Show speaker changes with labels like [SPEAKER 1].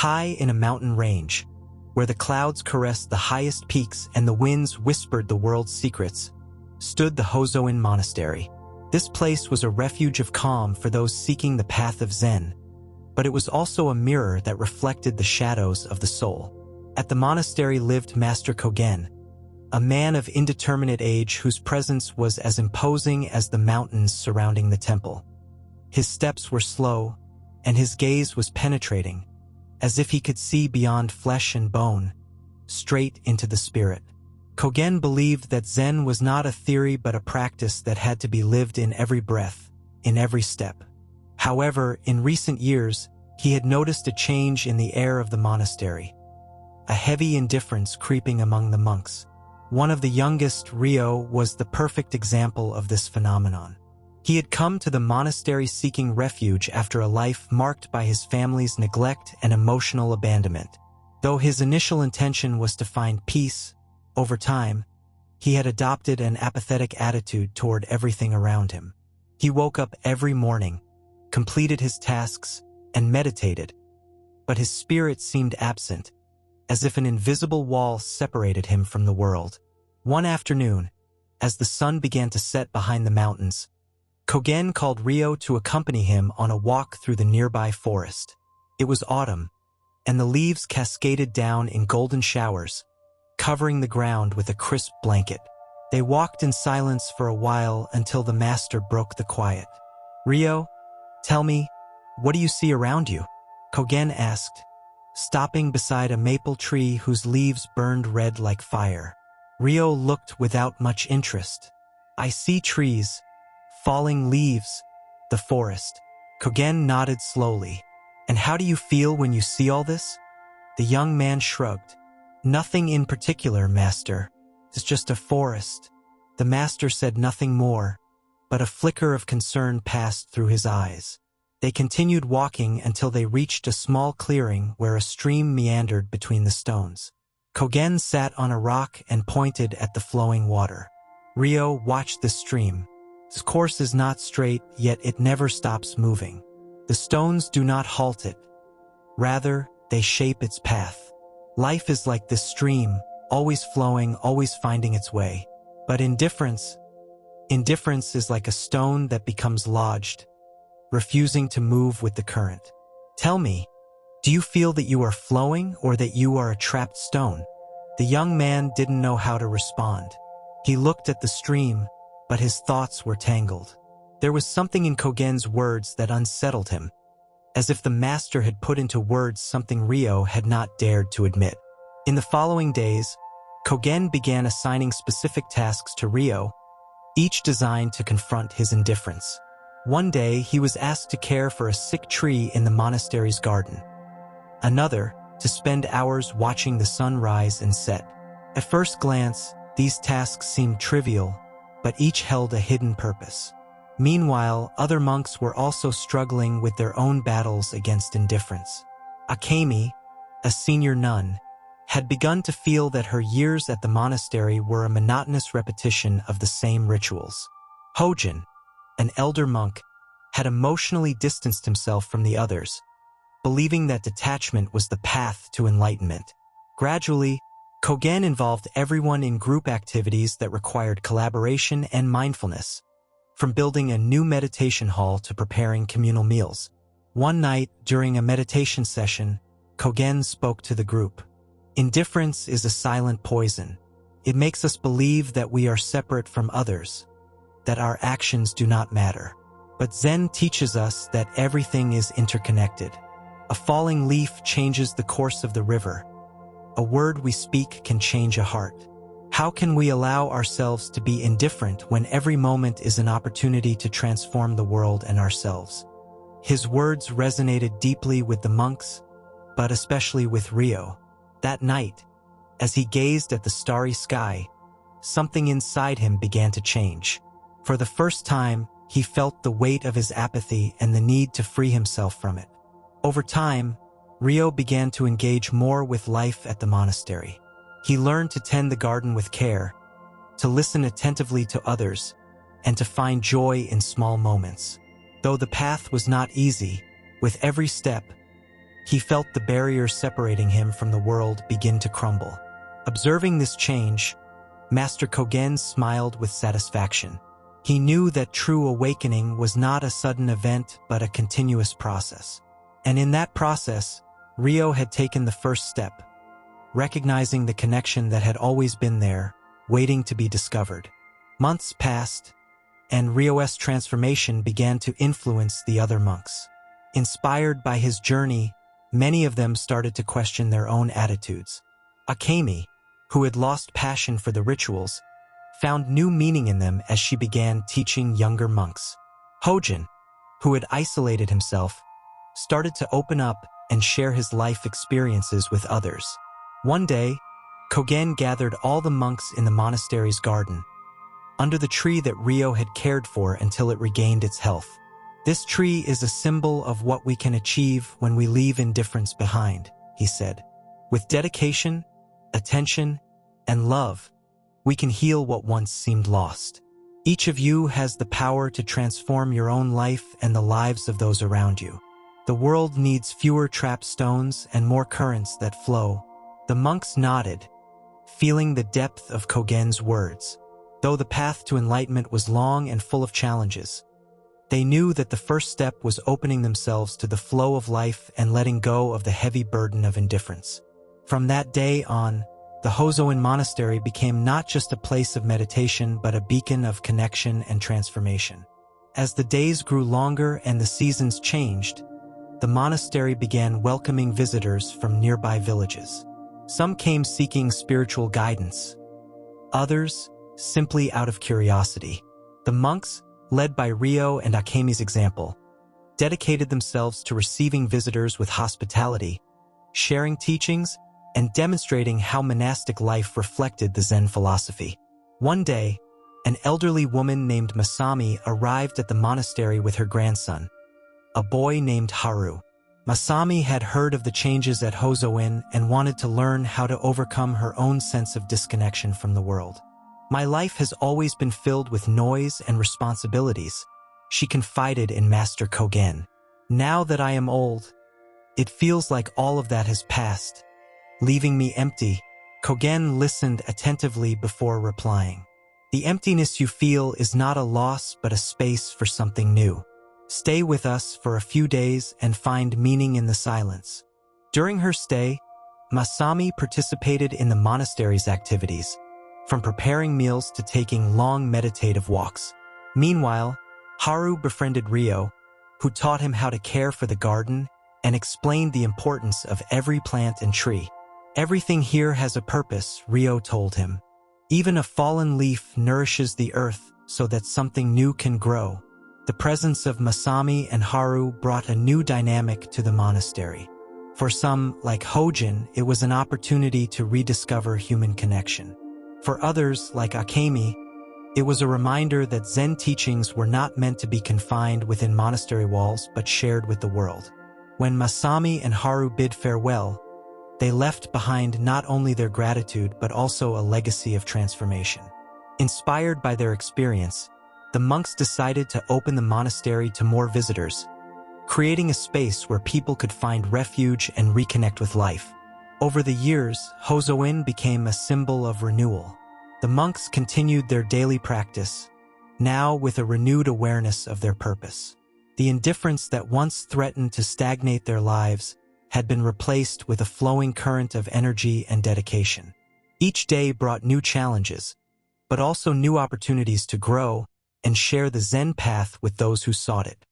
[SPEAKER 1] High in a mountain range, where the clouds caressed the highest peaks and the winds whispered the world's secrets, stood the Hōzō-in Monastery. This place was a refuge of calm for those seeking the path of Zen, but it was also a mirror that reflected the shadows of the soul. At the monastery lived Master Kōgen, a man of indeterminate age whose presence was as imposing as the mountains surrounding the temple. His steps were slow, and his gaze was penetrating, as if he could see beyond flesh and bone, straight into the spirit. Kōgen believed that Zen was not a theory but a practice that had to be lived in every breath, in every step. However, in recent years, he had noticed a change in the air of the monastery, a heavy indifference creeping among the monks. One of the youngest, Rio, was the perfect example of this phenomenon. He had come to the monastery seeking refuge after a life marked by his family's neglect and emotional abandonment. Though his initial intention was to find peace, over time, he had adopted an apathetic attitude toward everything around him. He woke up every morning, completed his tasks, and meditated, but his spirit seemed absent, as if an invisible wall separated him from the world. One afternoon, as the sun began to set behind the mountains, Kōgen called Rio to accompany him on a walk through the nearby forest. It was autumn, and the leaves cascaded down in golden showers, covering the ground with a crisp blanket. They walked in silence for a while until the master broke the quiet. "Rio, tell me, what do you see around you?" Kōgen asked, stopping beside a maple tree whose leaves burned red like fire. Rio looked without much interest. "I see trees, falling leaves, the forest." Kōgen nodded slowly. "And how do you feel when you see all this?" The young man shrugged. "Nothing in particular, master. It's just a forest." The master said nothing more, but a flicker of concern passed through his eyes. They continued walking until they reached a small clearing where a stream meandered between the stones. Kōgen sat on a rock and pointed at the flowing water. Rio watched the stream. Its course is not straight, yet it never stops moving. The stones do not halt it. Rather, they shape its path. Life is like this stream, always flowing, always finding its way. But indifference is like a stone that becomes lodged, refusing to move with the current. "Tell me, do you feel that you are flowing or that you are a trapped stone?" The young man didn't know how to respond. He looked at the stream, but his thoughts were tangled. There was something in Kōgen's words that unsettled him, as if the master had put into words something Rio had not dared to admit. In the following days, Kōgen began assigning specific tasks to Rio, each designed to confront his indifference. One day, he was asked to care for a sick tree in the monastery's garden. Another, to spend hours watching the sun rise and set. At first glance, these tasks seemed trivial, but each held a hidden purpose. Meanwhile, other monks were also struggling with their own battles against indifference. Akemi, a senior nun, had begun to feel that her years at the monastery were a monotonous repetition of the same rituals. Hōjin, an elder monk, had emotionally distanced himself from the others, believing that detachment was the path to enlightenment. Gradually, Kōgen involved everyone in group activities that required collaboration and mindfulness, from building a new meditation hall to preparing communal meals. One night, during a meditation session, Kōgen spoke to the group. "Indifference is a silent poison. It makes us believe that we are separate from others, that our actions do not matter. But Zen teaches us that everything is interconnected. A falling leaf changes the course of the river. A word we speak can change a heart. How can we allow ourselves to be indifferent when every moment is an opportunity to transform the world and ourselves?" His words resonated deeply with the monks, but especially with Rio. That night, as he gazed at the starry sky, something inside him began to change. For the first time, he felt the weight of his apathy and the need to free himself from it. Over time, Rio began to engage more with life at the monastery. He learned to tend the garden with care, to listen attentively to others, and to find joy in small moments. Though the path was not easy, with every step, he felt the barriers separating him from the world begin to crumble. Observing this change, Master Kōgen smiled with satisfaction. He knew that true awakening was not a sudden event but a continuous process. And in that process, Ryo had taken the first step, recognizing the connection that had always been there, waiting to be discovered. Months passed, and Ryo's transformation began to influence the other monks. Inspired by his journey, many of them started to question their own attitudes. Akemi, who had lost passion for the rituals, found new meaning in them as she began teaching younger monks. Hōjin, who had isolated himself, started to open up and share his life experiences with others. One day, Kōgen gathered all the monks in the monastery's garden, under the tree that Ryo had cared for until it regained its health. "This tree is a symbol of what we can achieve when we leave indifference behind," he said. "With dedication, attention, and love, we can heal what once seemed lost. Each of you has the power to transform your own life and the lives of those around you. The world needs fewer trapped stones and more currents that flow." The monks nodded, feeling the depth of Kōgen's words. Though the path to enlightenment was long and full of challenges, they knew that the first step was opening themselves to the flow of life and letting go of the heavy burden of indifference. From that day on, the Hōzō-in Monastery became not just a place of meditation but a beacon of connection and transformation. As the days grew longer and the seasons changed, the monastery began welcoming visitors from nearby villages. Some came seeking spiritual guidance, others simply out of curiosity. The monks, led by Ryo and Akemi's example, dedicated themselves to receiving visitors with hospitality, sharing teachings, and demonstrating how monastic life reflected the Zen philosophy. One day, an elderly woman named Masami arrived at the monastery with her grandson, a boy named Haru. Masami had heard of the changes at Hōzō-in and wanted to learn how to overcome her own sense of disconnection from the world. "My life has always been filled with noise and responsibilities," she confided in Master Kōgen. "Now that I am old, it feels like all of that has passed, leaving me empty." Kōgen listened attentively before replying. "The emptiness you feel is not a loss but a space for something new. Stay with us for a few days and find meaning in the silence." During her stay, Masami participated in the monastery's activities, from preparing meals to taking long meditative walks. Meanwhile, Haru befriended Ryo, who taught him how to care for the garden and explained the importance of every plant and tree. "Everything here has a purpose," Ryo told him. "Even a fallen leaf nourishes the earth so that something new can grow." The presence of Masami and Haru brought a new dynamic to the monastery. For some, like Hōjin, it was an opportunity to rediscover human connection. For others, like Akemi, it was a reminder that Zen teachings were not meant to be confined within monastery walls but shared with the world. When Masami and Haru bid farewell, they left behind not only their gratitude but also a legacy of transformation. Inspired by their experience, the monks decided to open the monastery to more visitors, creating a space where people could find refuge and reconnect with life. Over the years, Hōzō-in became a symbol of renewal. The monks continued their daily practice, now with a renewed awareness of their purpose. The indifference that once threatened to stagnate their lives had been replaced with a flowing current of energy and dedication. Each day brought new challenges, but also new opportunities to grow and share the Zen path with those who sought it.